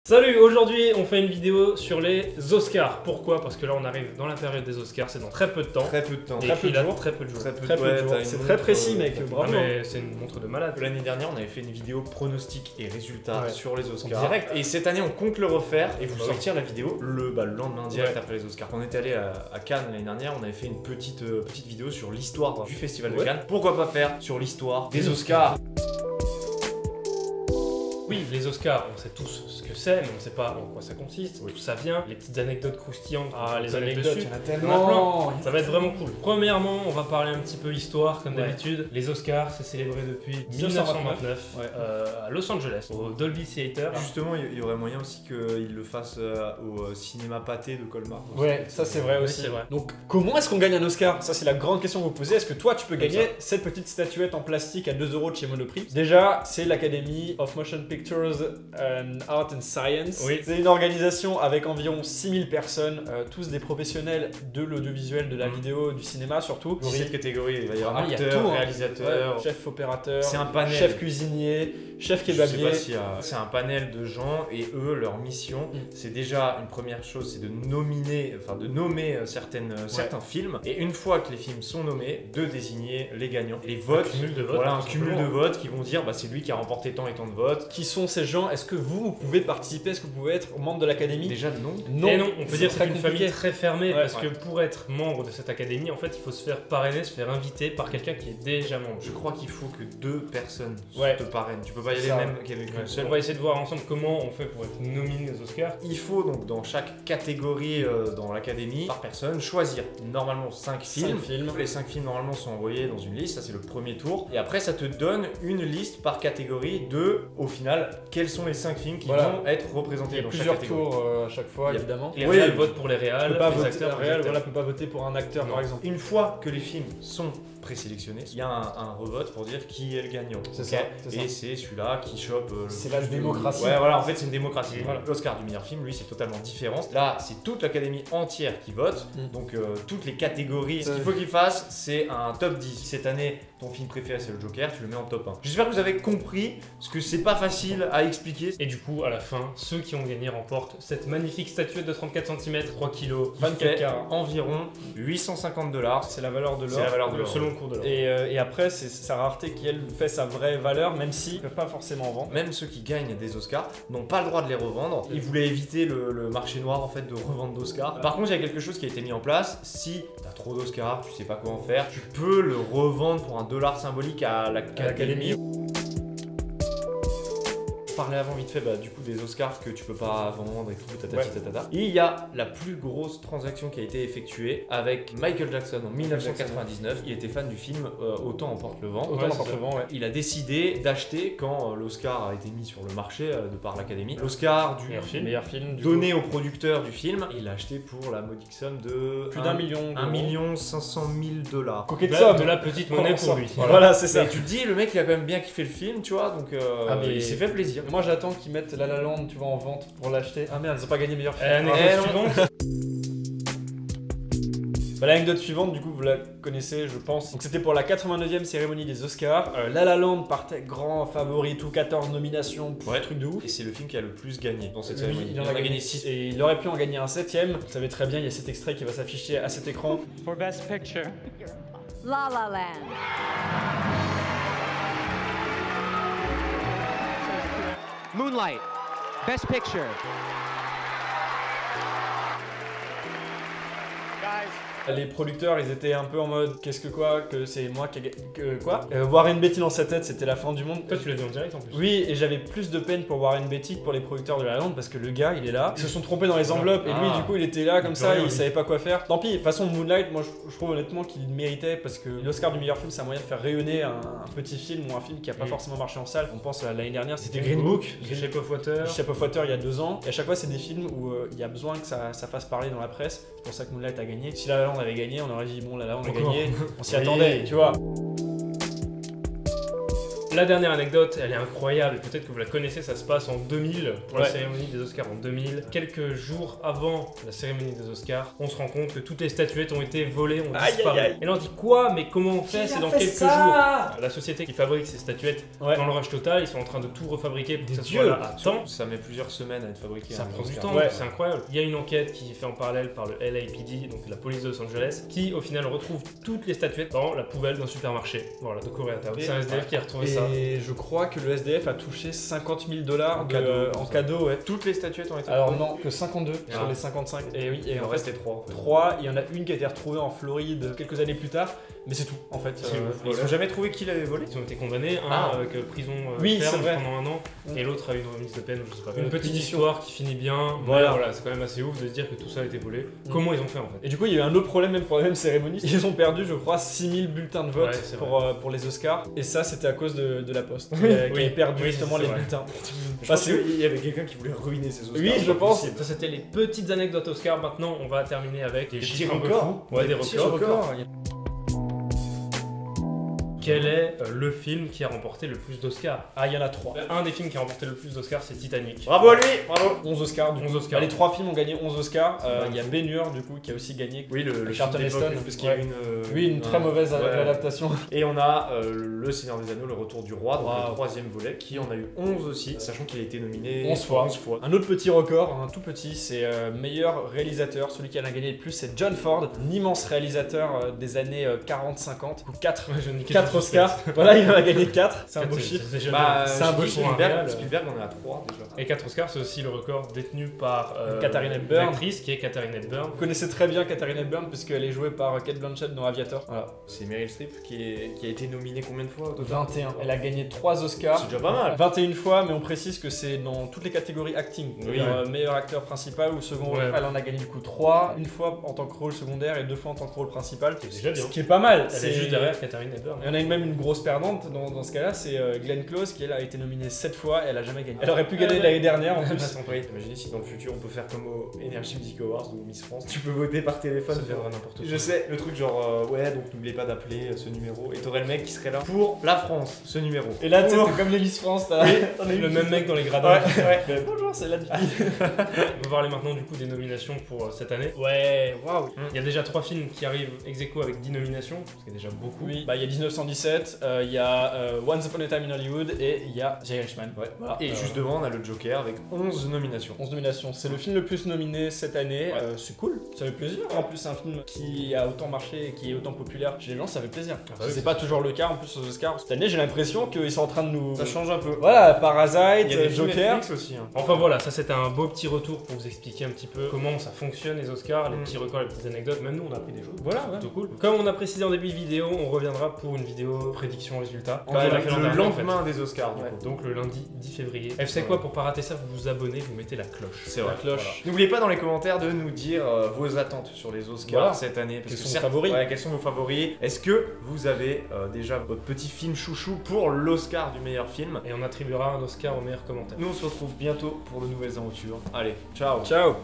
Salut, aujourd'hui on fait une vidéo sur les Oscars. Pourquoi? Parce que là on arrive dans la période des Oscars, c'est dans très peu de temps. Très peu de temps. Et Très peu de jours. très peu de jours. Très peu de jours. C'est très précis mec, bravo. Mais c'est une montre de malade. L'année dernière, on avait fait une vidéo pronostics et résultats Ouais. sur les Oscars. En direct. Et cette année, on compte le refaire et vous Bah oui. sortir la vidéo le lendemain direct Ouais. après les Oscars. On était allé à Cannes l'année dernière, on avait fait une petite vidéo sur l'histoire du festival de Ouais. Cannes. Pourquoi pas faire sur l'histoire des Oscars? Oui, les Oscars, on sait tous ce que c'est, mais on sait pas en quoi ça consiste, Oui. d'où ça vient, les petites anecdotes croustillantes. Ah, qu'on les peut mettre anecdotes, dessus. il y en a Il y en a tellement. plein. Ça va être vraiment cool. Premièrement, on va parler un petit peu histoire, comme Ouais. d'habitude. Les Oscars, c'est célébré depuis 1929 Ouais. à Los Angeles, au Dolby Theater. Justement, il y aurait moyen aussi qu'ils le fassent au cinéma pâté de Colmar. Ouais, ça c'est vrai Oui, aussi. c'est vrai. Donc, comment est-ce qu'on gagne un Oscar? Ça, c'est la grande question que vous posez. Est-ce que toi, tu peux Comme gagner cette petite statuette en plastique à 2 € de chez Monoprix? Déjà, c'est l'Academy of Motion Pictures and Art and Science. Oui. C'est une organisation avec environ 6000 personnes, tous des professionnels de l'audiovisuel, de la vidéo, du cinéma surtout. 17 catégories, il va y avoir Ah, il y a acteur, tout, hein. réalisateur. Ouais, chef opérateur, C'est un panel. chef cuisinier, chef Je sais kebabier. pas s'il y a- C'est un panel de gens et eux, leur mission, c'est déjà une première chose, c'est de nommer certains films. Et une fois que les films sont nommés, de désigner les gagnants. Et les votes, cumul de votes, voilà, un tout cumul de simplement. votes qui vont dire bah, c'est lui qui a remporté tant et tant de votes. Qui sont ces gens? Est-ce que vous pouvez participer? Est-ce que vous pouvez être membre de l'académie? Déjà non. Et non, on peut dire que c'est très une compliqué. famille très fermée Ouais, parce que pour être membre de cette académie, en fait, il faut se faire parrainer, se faire inviter par quelqu'un qui est déjà membre. Je crois qu'il faut que 2 personnes Ouais. te parrainent. Tu peux pas y aller Ça. même qu'avec une seule. On va essayer de voir ensemble comment on fait pour être nominé aux Oscars. Il faut donc dans chaque catégorie dans l'académie, par personne, choisir normalement 5 films. 5 films. Les 5 films normalement sont envoyés dans une liste, ça c'est le premier tour. Et après ça te donne une liste par catégorie de, au final, quels sont les 5 films qui Voilà. vont être Il représentés y a dans chaque plusieurs catégorie. tours à chaque fois, Il y a- évidemment. Les Oui, réals votent pour les réals, Tu peux pas les voter acteurs pour les réel, acteurs. voilà, peut pas voter pour un acteur Non. par exemple. Une fois que les films sont présélectionnés, il y a un revote pour dire qui est le gagnant. C'est Ok. ça, c'est Et c'est celui-là qui chope. C'est la démocratie. Ouais, voilà, en fait, c'est une démocratie. Voilà. L'Oscar du meilleur film, lui, c'est totalement différent. Là, c'est toute l'académie entière qui vote, Mm. donc toutes les catégories. Ce qu'il faut qu'il fasse, c'est un top 10. Cette année, ton film préféré, c'est le Joker, tu le mets en top 1. J'espère que vous avez compris, parce que c'est pas facile à expliquer. Et du coup, à la fin, ceux qui ont gagné remportent cette magnifique statuette de 34 cm, 3 kg, 24 Fait carats. environ 850 $. C'est la valeur de C'est la l'or. valeur de l'or. selon le cours de l'or. Et après, c'est sa rareté qui, elle, fait sa vraie valeur, même s'ils ne peuvent pas forcément vendre. Même ceux qui gagnent des Oscars n'ont pas le droit de les revendre. Ils voulaient éviter le marché noir en fait de revente d'Oscars. Par contre, il y a quelque chose qui a été mis en place. Si t'as trop d'Oscars, tu sais pas quoi en faire, tu peux le revendre pour $1 symbolique à l'académie. Je parlais avant vite fait du coup des Oscars que tu peux pas vendre et tout, tatati tatata. Et il y a la plus grosse transaction qui a été effectuée avec Michael Jackson en 1999. Il était fan du film Autant emporte le vent. Autant Ouais, n'importe c'est le vent, ouais. Il a décidé d'acheter, quand l'Oscar a été mis sur le marché de par l'Académie, l'Oscar du Meilleur film. du donné au producteur du film. Il l'a acheté pour la modique somme de Plus d'un million. 1 500 000 $. Coquet de De somme. la petite monnaie pour lui. Voilà, c'est ça. Et tu te dis, le mec il a quand même bien kiffé le film, tu vois, donc mais- il s'est fait plaisir. Moi, j'attends qu'ils mettent La La Land, tu vois, en vente pour l'acheter. Ah merde, ils ont pas gagné meilleur film. Anecdote non. suivante. Bah, l'anecdote suivante, du coup, vous la connaissez, je pense. Donc, c'était pour la 89e cérémonie des Oscars. La La Land partait grand favori, tout 14 nominations, Ouais. truc de ouf. Et c'est le film qui a le plus gagné dans cette Lui, cérémonie. il en a gagné 6 et il aurait pu en gagner un 7ème. Vous savez très bien, il y a cet extrait qui va s'afficher à cet écran. For Best Picture. La La Land. Moonlight. Best Picture. Les producteurs, ils étaient un peu en mode qu'est-ce que quoi, que c'est moi qui ai quoi. Warren Beatty dans sa tête, c'était la fin du monde. Toi, tu l'as vu en direct en plus. Oui, et j'avais plus de peine pour Warren Beatty que pour les producteurs de La La Land parce que le gars, il est là. Ils se sont trompés dans les enveloppes et lui, Ah. du coup, il était là comme Il ça, peut rien, il lui. savait pas quoi faire. Tant pis, de toute façon, Moonlight, moi je trouve honnêtement qu'il méritait parce que l'Oscar du meilleur film, c'est un moyen de faire rayonner un petit film ou un film qui a pas Mm. forcement marché en salle. On pense à l'année dernière, c'était Green Green Book, Book, The Shape of Water. Shape of Water il y a 2 ans. Et à chaque fois, c'est des films où il y a besoin que ça fasse parler dans la presse. C'est pour ça que Moonlight a gagné. Si La La Land avait gagné, on aurait dit bon, La La Land a Encore. gagné. On s'y Oui. attendait, tu vois. La dernière anecdote, elle est incroyable, peut-être que vous la connaissez, ça se passe en 2000, pour la cérémonie des Oscars en 2000. Quelques jours avant la cérémonie des Oscars, on se rend compte que toutes les statuettes ont été volées, ont disparu. Et là on se dit quoi? Mais comment on fait? C'est dans quelques jours. La société qui fabrique ces statuettes, dans le rush total, ils sont en train de tout refabriquer pour que ça soit là à temps. Ça met plusieurs semaines à être fabriqué. Ça prend du temps, Ouais. c'est incroyable. Il y a une enquête qui est faite en parallèle par le LAPD, donc la police de Los Angeles, qui au final retrouve toutes les statuettes dans la poubelle d'un supermarché. Voilà, de Koreatown. C'est un SDF qui a retrouvé ça. Et je crois que le SDF a touché 50 000 En en cadeau, ouais. Toutes les statuettes ont été Alors retrouvées. non, que 52 sur Ah. les 55. Et oui, et Il en en fait, restait 3. 3, il y en a une qui a été retrouvée en Floride quelques années plus tard, mais c'est tout en fait. C'est ouf. Ils ont jamais trouvé qui l'avait volé. Ils ont été condamnés, un Ah. avec prison Oui, ferme c'est vrai. pendant un an, et l'autre a eu une remise de peine, je sais pas. Une petite punition. histoire qui finit bien, Voilà. voilà, c'est quand même assez ouf de se dire que tout ça a été volé. Comment ils ont fait en fait? Et du coup, il y a eu un autre problème même pour la même cérémonie. Ils ont perdu, je crois, 6000 bulletins de vote Ouais, c'est pour les Oscars. Et ça, c'était à cause de la Poste qui Oui. avait perdu Oui, justement c'est les vrai. bulletins. Je Bah, pense c'est- qu'il y avait quelqu'un qui voulait ruiner ces Oscars. Oui, je c'est pas pense. possible. Ça c'était les petites anecdotes Oscar, maintenant on va terminer avec des petits chiffres un peu records. fous. Ouais, des petits records. records. Quel est le film qui a remporté le plus d'Oscars? Ah, il y en a 3. Un des films qui a remporté le plus d'Oscars, c'est Titanic. Bravo à lui, bravo. 11 Oscars. Du 11 coup. Oscars. Les 3 films ont gagné 11 Oscars. Il y a Ben Hur, du coup, qui a aussi gagné. Oui, le Charlton film d'époque, Heston, parce qu'il y a ouais. une. Oui, une très mauvaise ouais. adaptation. Et on a Le Seigneur des Anneaux, le Retour du Roi, donc Wow. le 3e volet, qui en a eu 11 aussi, sachant qu'il a été nominé 11 fois. 11 fois. Un autre petit record, un tout petit, c'est meilleur réalisateur. Celui qui en a gagné le plus, c'est John Ford, un immense réalisateur des années 40-50. 4 Ouais, je niquais 4 tout de suite. Oscars. Voilà, il en a gagné 4. C'est un Quatre, beau chiffre. c'est déjà Bah, bien. c'est un beau pour Spielberg, réal, Spielberg en a 3 déjà. Et 4 Oscars, c'est aussi le record détenu par Katharine Hepburn. l'actrice qui est Katharine Hepburn. Vous connaissez très bien Katharine Hepburn puisqu'elle est jouée par Cate Blanchett dans Aviator. Voilà. C'est Meryl Streep qui a été nominée combien de fois au total? 21. Elle a gagné 3 Oscars. C'est déjà pas mal. 21 fois, mais on précise que c'est dans toutes les catégories acting. Oui. Meilleur acteur principal ou second rôle. Ouais. Elle en a gagné du coup 3, une fois en tant que rôle secondaire et 2 fois en tant que rôle principal. C'est déjà bien. Ce qui est pas mal. Elle est juste derrière Katharine Hepburn. Il y en a même une grosse perdante dans ce cas-là, c'est Glenn Close qui elle a été nominée 7 fois et elle a jamais gagné. Elle aurait pu gagner l'année dernière en plus. Imaginez si dans le futur on peut faire comme au Energy Music Awards ou Miss France, tu peux voter par téléphone. Ça deviendra n'importe quoi. Je sais, le truc genre ouais, donc n'oubliez pas d'appeler ce numéro et t'aurais le mec qui serait là pour la France, ce numéro. Et là, tu sais, Pour- t'es comme les Miss France, t'as t'en as eu Le une même qui- mec dans les gradins. Ouais. Bonjour, c'est la On va parler maintenant du coup des nominations pour cette année. Ouais, waouh. Il y a déjà 3 films qui arrivent ex aequo avec 10 nominations, ce qui est déjà beaucoup. Oui, bah il y a 1917, il y a Once Upon a Time in Hollywood et il y a The Irishman. Ouais. Voilà. Et juste devant, on a le Joker avec 11 nominations. 11 nominations. C'est le film le plus nominé cette année. Ouais. C'est cool, ça fait plaisir. En plus, c'est un film qui a autant marché et qui est autant populaire chez les gens, ça fait plaisir. bah oui, c'est pas toujours le cas en plus aux Oscars. Cette année, j'ai l'impression qu'ils sont en train de nous. Ça change un peu. Voilà, Parasite, Il y a des films Joker. Netflix aussi. Hein. Enfin voilà, ça c'était un beau petit retour pour vous expliquer un petit peu comment ça fonctionne les Oscars, les petits records, les petites anecdotes. Même nous on a appris des choses. Voilà, c'est ouais. plutôt cool. Comme on a précisé en début de vidéo, on reviendra pour une vidéo prédiction résultat. En Comme on a direct, fait l'an le dernier, en fait. lendemain des Oscars, du Ouais. coup. Donc le lundi 10 février. Et c'est quoi pour pas rater ça, vous vous abonnez, vous mettez la cloche. C'est La vrai. cloche. Voilà. N'oubliez pas dans les commentaires de nous dire vos attentes sur les Oscars Voilà. cette année. Parce Quels que sont vos certes, favoris ouais, quels sont vos favoris? Est-ce que vous avez déjà votre petit film chouchou pour l'Oscar du meilleur film? Et on attribuera un Oscar au meilleur commentaire. Nous on se retrouve bientôt pour de nouvelles aventures. Allez, ciao. Ciao.